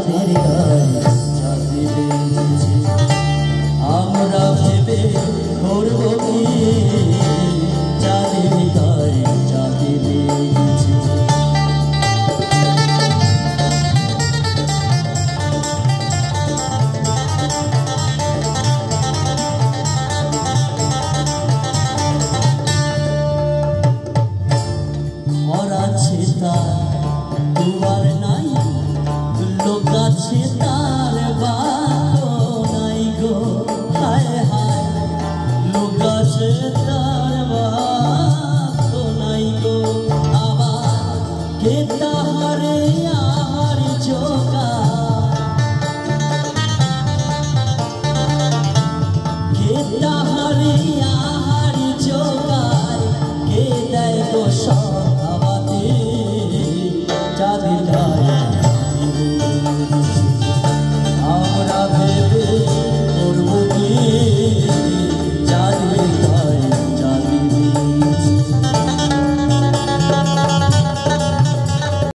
চাঁদের গায়ে চাঁদে বেঁধেছে আমরা ভেবে করব কি চাঁদের গায়ে চাঁদে বেঁধেছে ঘর আছে তার দুয়ার নাই লোক আছে তার বাতো নাই গো হায় হায় লোক আছে তার বাতো নাই গো আবার কে তাহারে আহার জোগায় কে তাহারে আহার জোগায় কে দেয় গো সব